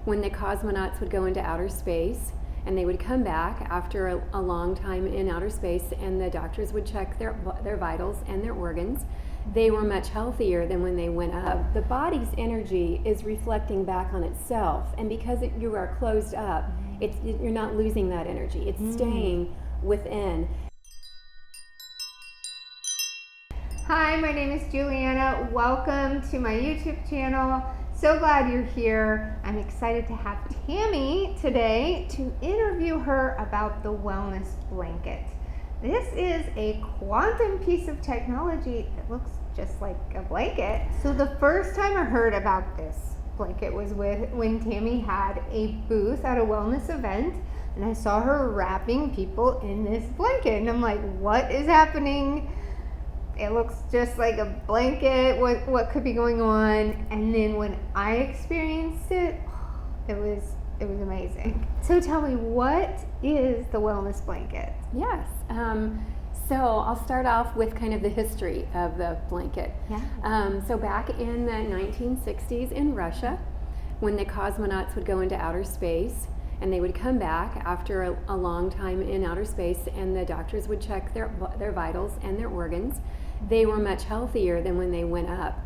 when the cosmonauts would go into outer space, and they would come back after a long time in outer space, and the doctors would check their vitals and their organs. They were much healthier than when they went up. The body's energy is reflecting back on itself, and because you are closed up, you're not losing that energy. It's staying within. Hi, my name is Juliana. Welcome to my YouTube channel. So glad you're here. I'm excited to have Tammy today to interview her about the wellness blanket. This is a quantum piece of technology that looks just like a blanket. So the first time I heard about this blanket was when Tammy had a booth at a wellness event, and I saw her wrapping people in this blanket, and I'm like, what is happening? It looks just like a blanket. What could be going on? And then when I experienced it, it was amazing. So tell me, what is the wellness blanket? Yes. So I'll start off with kind of the history of the blanket. Yeah. So back in the 1960s in Russia, when the cosmonauts would go into outer space, and they would come back after a long time in outer space, and the doctors would check their vitals and their organs. They were much healthier than when they went up.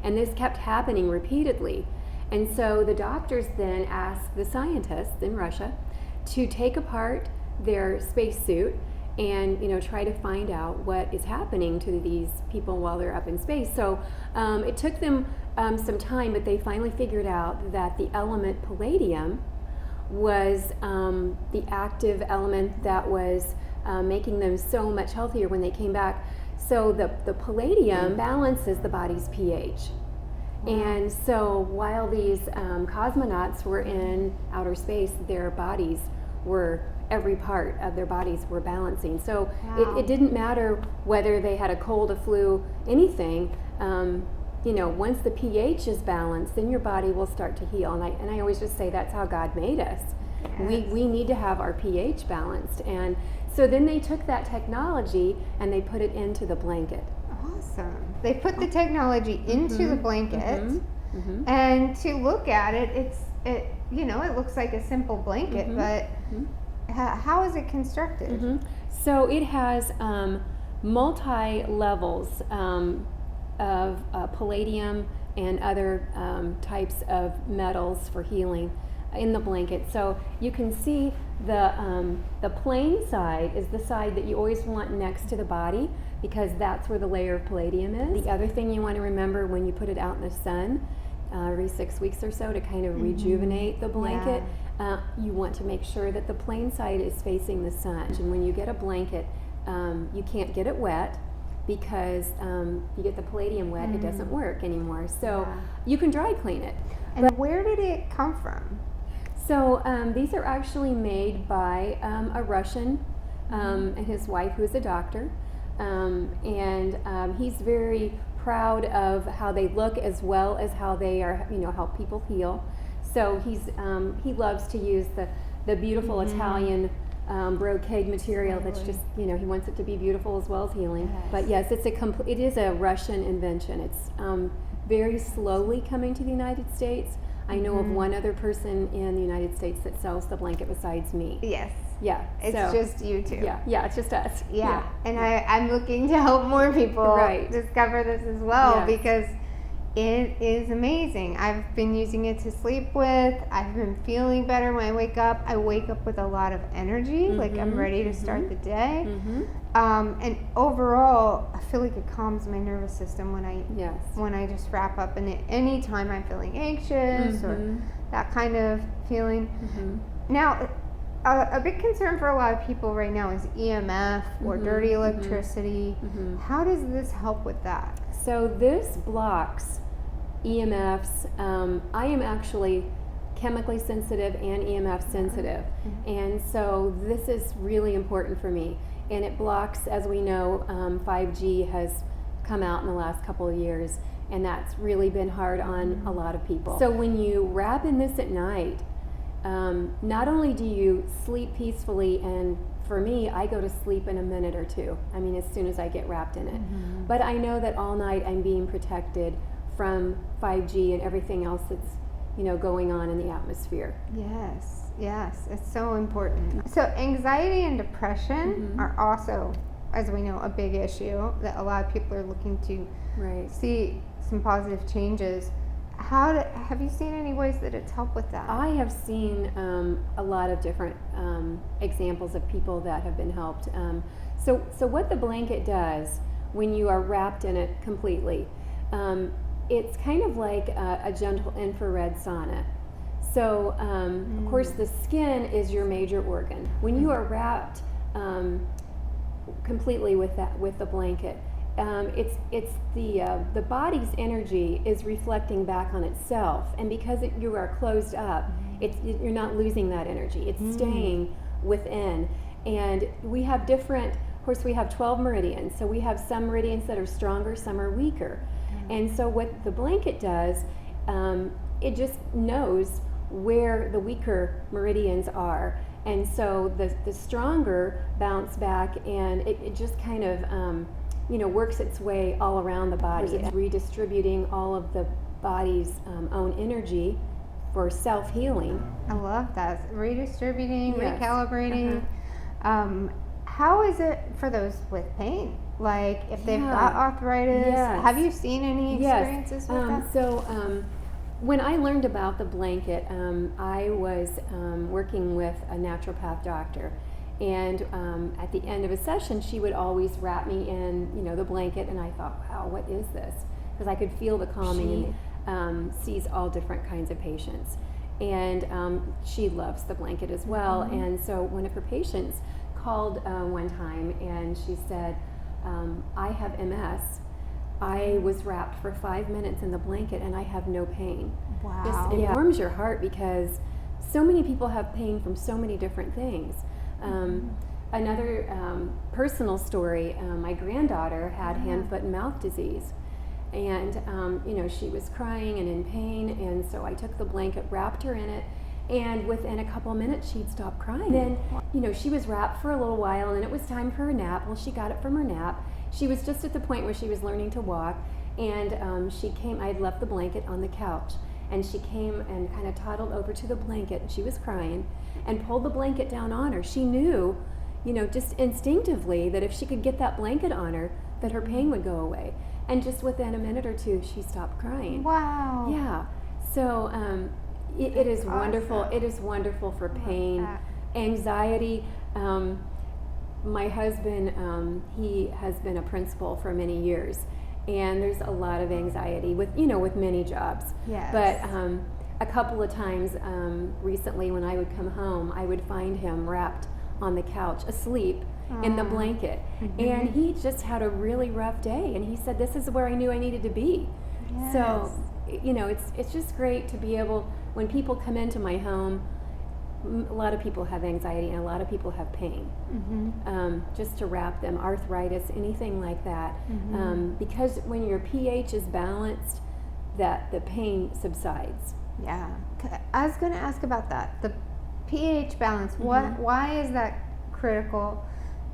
And this kept happening repeatedly. And so the doctors then asked the scientists in Russia to take apart their spacesuit and try to find out what is happening to these people while they're up in space. So it took them some time, but they finally figured out that the element palladium was the active element that was making them so much healthier when they came back. So the palladium balances the body's pH. And so while these cosmonauts were in outer space, their bodies every part of their bodies were balancing. So it didn't matter whether they had a cold, a flu, anything. Once the pH is balanced, then your body will start to heal. And I always just say that's how God made us. Yes. We need to have our pH balanced. And so then they took that technology and they put it into the blanket. Awesome. They put the technology into the blanket, and to look at it, it looks like a simple blanket, but how is it constructed? So it has multi-levels of palladium and other types of metals for healing in the blanket. So you can see the plain side is the side that you always want next to the body, because that's where the layer of palladium is. The other thing you want to remember when you put it out in the sun every 6 weeks or so to kind of rejuvenate the blanket, you want to make sure that the plain side is facing the sun. And when you get a blanket, you can't get it wet, because you get the palladium wet, it doesn't work anymore. So you can dry clean it. And where did it come from? So these are actually made by a Russian and his wife, who's a doctor, and he's very proud of how they look as well as how they are, help people heal. So he loves to use the beautiful Italian brocade material. That's just, he wants it to be beautiful as well as healing. Yes. But yes, it is a Russian invention. It's very slowly coming to the United States. I know of one other person in the United States that sells the blanket besides me. Yes. Yeah. It's just you two. Yeah, it's just us. Yeah. And I'm looking to help more people discover this as well, because it is amazing. I've been using it to sleep with. I've been feeling better when I wake up. I wake up with a lot of energy, like I'm ready to start the day. And overall, I feel like it calms my nervous system when I just wrap up in it. Anytime I'm feeling anxious or that kind of feeling. Now, a big concern for a lot of people right now is EMF or dirty electricity. How does this help with that? So this blocks EMFs. I am actually chemically sensitive and EMF sensitive, and so this is really important for me. And it blocks, as we know, 5G has come out in the last couple of years, and that's really been hard on a lot of people. So when you wrap in this at night, not only do you sleep peacefully, and for me, I go to sleep in a minute or two. I mean, as soon as I get wrapped in it. But I know that all night I'm being protected from 5G and everything else that's going on in the atmosphere. Yes, it's so important. So anxiety and depression are also, as we know, a big issue that a lot of people are looking to see some positive changes. Have you seen any ways that it's helped with that? I have seen a lot of different examples of people that have been helped. So what the blanket does when you are wrapped in it completely, it's kind of like a gentle infrared sauna. So of course the skin is your major organ. When you are wrapped completely with the blanket, it's the body's energy is reflecting back on itself, and because you are closed up, you're not losing that energy. It's staying within, and we have different. Of course, we have 12 meridians, so we have some meridians that are stronger, some are weaker, and so what the blanket does, it just knows where the weaker meridians are, and so the stronger bounce back, and it just kind of works its way all around the body. It's redistributing all of the body's own energy for self-healing. I love that. Redistributing, recalibrating. How is it for those with pain? Like if they've got arthritis, have you seen any experiences with that? So when I learned about the blanket, I was working with a naturopath doctor. And at the end of a session, she would always wrap me in, the blanket, and I thought, wow, what is this? Because I could feel the calming, and sees all different kinds of patients. And she loves the blanket as well. And so one of her patients called one time, and she said, I have MS. I was wrapped for 5 minutes in the blanket, and I have no pain. Wow. Just warms your heart, because so many people have pain from so many different things. Another personal story, my granddaughter had hand, foot, and mouth disease, and she was crying and in pain, and so I took the blanket, wrapped her in it, and within a couple of minutes she'd stop crying. Then she was wrapped for a little while, and then it was time for her nap. Well, she got up from her nap. She was just at the point where she was learning to walk, and she came. I had left the blanket on the couch, and she came and kind of toddled over to the blanket, and she was crying, and pulled the blanket down on her. She knew, just instinctively, that if she could get that blanket on her, that her pain would go away. And just within a minute or two, she stopped crying. Wow. Yeah. So it is wonderful. Awesome. It is wonderful for pain, anxiety. My husband, he has been a principal for many years, and there's a lot of anxiety with many jobs. Yes. But a couple of times recently, when I would come home, I would find him wrapped on the couch, asleep in the blanket. And he just had a really rough day, and he said, this is where I knew I needed to be. Yes. So, it's just great to be able, when people come into my home, a lot of people have anxiety and a lot of people have pain. Just to wrap them, arthritis, anything like that. Because when your pH is balanced, that the pain subsides. Yeah, I was going to ask about that. The pH balance. Why is that critical?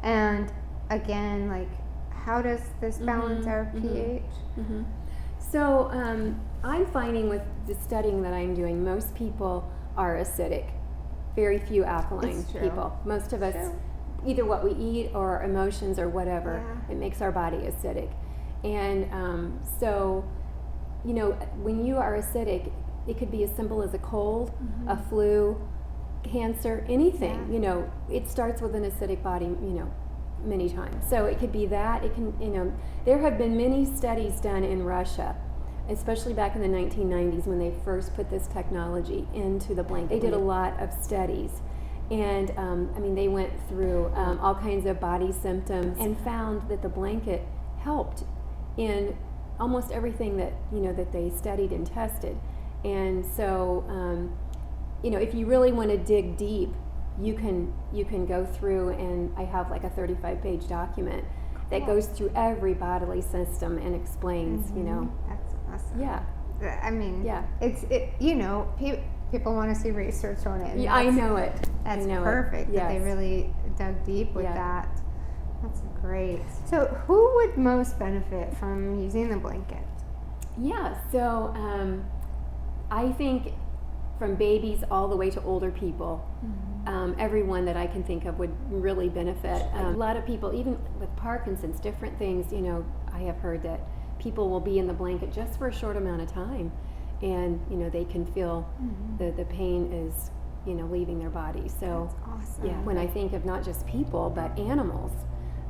And again, like, how does this balance our pH? So I'm finding with the studying that I'm doing, most people are acidic. Very few alkaline people. Most of us, either what we eat or emotions or whatever, it makes our body acidic. And so, when you are acidic, it could be as simple as a cold, a flu, cancer, anything. It starts with an acidic body, many times. So it could be that. It can, there have been many studies done in Russia, especially back in the 1990s when they first put this technology into the blanket. They did a lot of studies, and they went through all kinds of body symptoms and found that the blanket helped in almost everything that that they studied and tested. And so if you really want to dig deep, you can go through, and I have like a 35-page document that goes through every bodily system and explains, That's awesome. Yeah. People want to see research on it. Yeah, I know it. That's I know perfect. It. Yes. That they really dug deep with that. That's great. So who would most benefit from using the blanket? Yeah, so I think from babies all the way to older people. Everyone that I can think of would really benefit. A lot of people, even with Parkinson's, different things, you know, I have heard that people will be in the blanket just for a short amount of time, and, you know, they can feel the pain is, you know, leaving their body. So, That's awesome. yeah, when I think of not just people, but animals.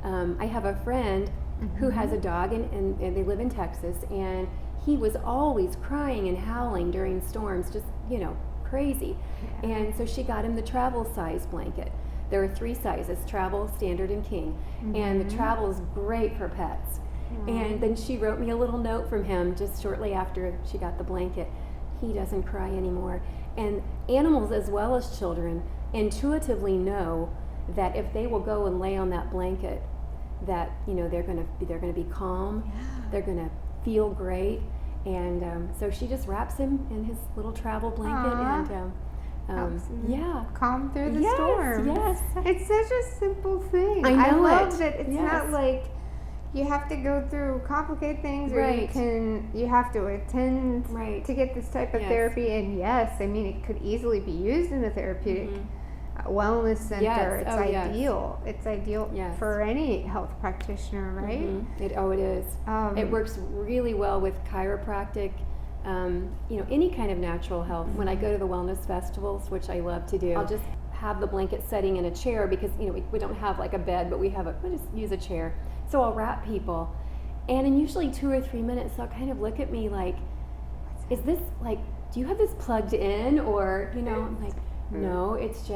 I have a friend who has a dog, and they live in Texas, and he was always crying and howling during storms, just, you know, crazy. Yeah. And so she got him the travel size blanket. There are 3 sizes: travel, standard, and king. And the travel is great for pets. And then she wrote me a little note from him just shortly after she got the blanket. He doesn't cry anymore. And animals, as well as children, intuitively know that if they will go and lay on that blanket, that, you know, they're gonna be calm. They're gonna feel great. And so she just wraps him in his little travel blanket. Helps And him yeah, calm through the Yes, storm. yes. It's such a simple thing. I know love it. that it's Yes. not like you have to go through complicated things, or Right. you have to attend Right. to get this type of Yes. therapy. And yes, I mean, it could easily be used in a therapeutic wellness center. Yes. It's Oh, yes. ideal. It's ideal Yes. for any health practitioner, right? It is. It works really well with chiropractic, you know, any kind of natural health. When I go to the wellness festivals, which I love to do, I'll just have the blanket setting in a chair, because, you know, we don't have like a bed, but we just use a chair. So I'll wrap people, and in usually 2 or 3 minutes, they'll kind of look at me like, is this like, do you have this plugged in? Or, you know, I'm like, no, it's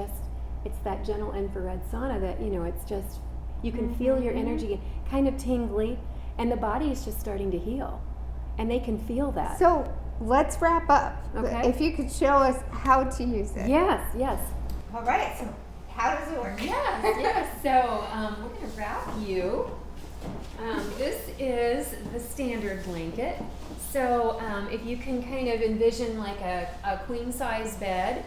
that gentle infrared sauna that, you know, it's just, you can feel your energy kind of tingly, and the body is just starting to heal, and they can feel that. So let's wrap up. Okay. If you could show us how to use it. Yes. All right. So how does it work? Yes. So we're going to wrap you. This is the standard blanket. So if you can kind of envision like a queen size bed,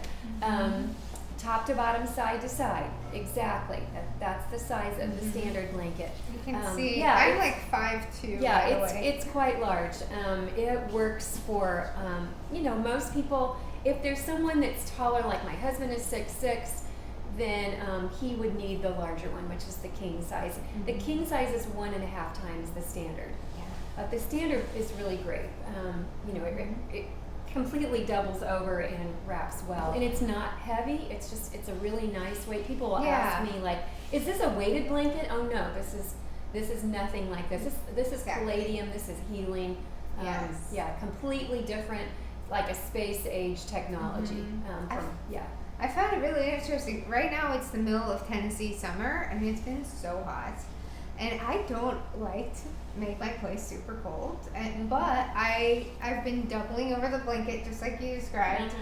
top to bottom, side to side. Exactly. That's the size of the standard blanket. You can see, yeah, I'm it's- like 5'2". Yeah, by the way. it's quite large. It works for, you know, most people. If there's someone that's taller, like my husband is 6'6", then he would need the larger one, which is the king size. The king size is 1.5 times the standard. The standard is really great. You know, it completely doubles over and wraps well, and it's not heavy. It's a really nice weight. People will ask me like, "Is this a weighted blanket?" Oh no, this is nothing like this. This is palladium. This is healing. Yeah, completely different, like a space age technology. I found it really interesting. Right now it's the middle of Tennessee summer, and it's been so hot. And I don't like to make my place super cold, but I've been doubling over the blanket just like you described,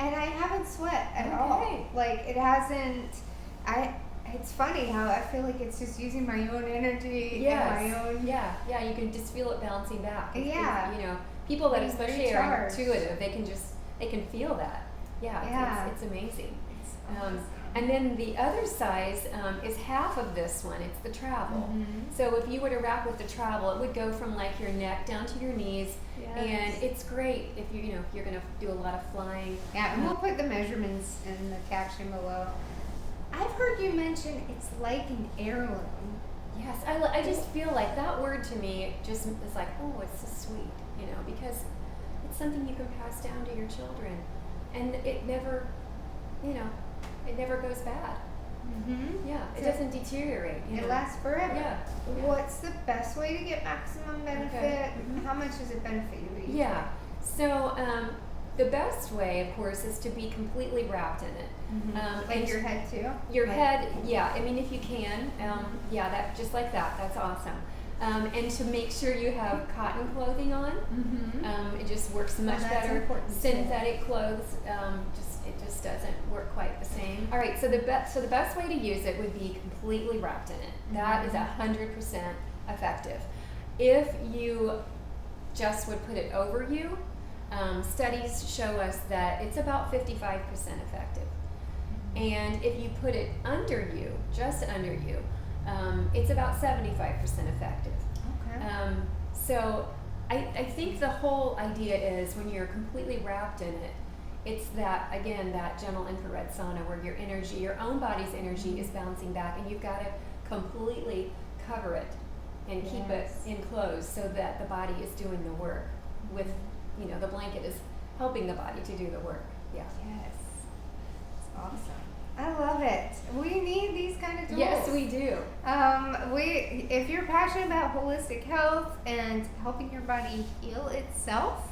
and I haven't sweat at all. Like it hasn't. It's funny how I feel like it's just using my own energy and my own. Yeah, you can just feel it bouncing back. Yeah. You know, people that especially are Recharged. intuitive, they can feel that. Yeah. It's amazing. And then the other size is half of this one. It's the travel. So if you were to wrap with the travel, it would go from like your neck down to your knees, and it's great if if you're going to do a lot of flying. Yeah, and we'll put the measurements in the caption below. I've heard you mention it's like an heirloom. Yes, I just feel like that word to me just is like, oh, it's so sweet, you know, because it's something you can pass down to your children, and it never, you know, it never goes bad. Yeah, it doesn't deteriorate. You know? It lasts forever. Yeah. What's the best way to get maximum benefit? How much does it benefit you? Yeah. So the best way, of course, is to be completely wrapped in it. Like your head too? Your head, yeah. I mean, if you can, that just like that. That's awesome. And to make sure you have cotton clothing on. It just works much better. Important. Synthetic clothes, it just doesn't work quite the same. All right, so the best way to use it would be completely wrapped in it. That is 100% effective. If you just would put it over you, studies show us that it's about 55% effective. And if you put it under you, just under you, it's about 75% effective. Okay. So I think the whole idea is when you're completely wrapped in it, it's that, again, that gentle infrared sauna where your energy, your own body's energy is bouncing back, and you've got to completely cover it and keep it enclosed so that the body is doing the work with, the blanket is helping the body to do the work. Yeah. Yes. It's awesome. I love it. We need these kind of tools. Yes, we do. If you're passionate about holistic health and helping your body heal itself,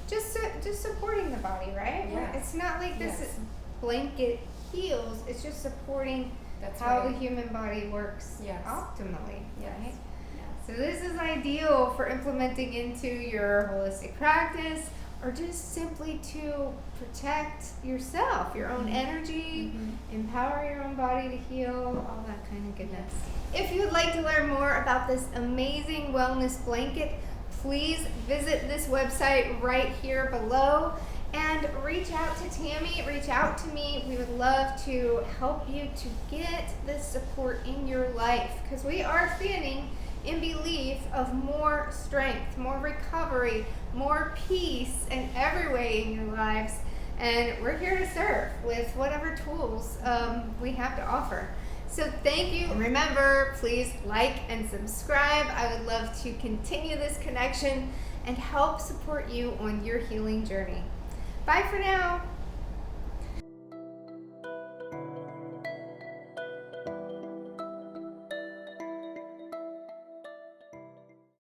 just supporting the body, right? Yes. It's not like this Yes. blanket heals. It's just supporting That's how right. the human body works Yes. optimally. Yes. Right? Yes. So this is ideal for implementing into your holistic practice, or just simply to protect yourself, your own energy, empower your own body to heal, all that kind of goodness. If you would like to learn more about this amazing wellness blanket, please visit this website right here below and reach out to Tammy, reach out to me. We would love to help you to get this support in your life, because we are standing in belief of more strength, more recovery, more peace in every way in your lives. And we're here to serve with whatever tools we have to offer. So thank you. And remember, please like and subscribe. I would love to continue this connection and help support you on your healing journey. Bye for now.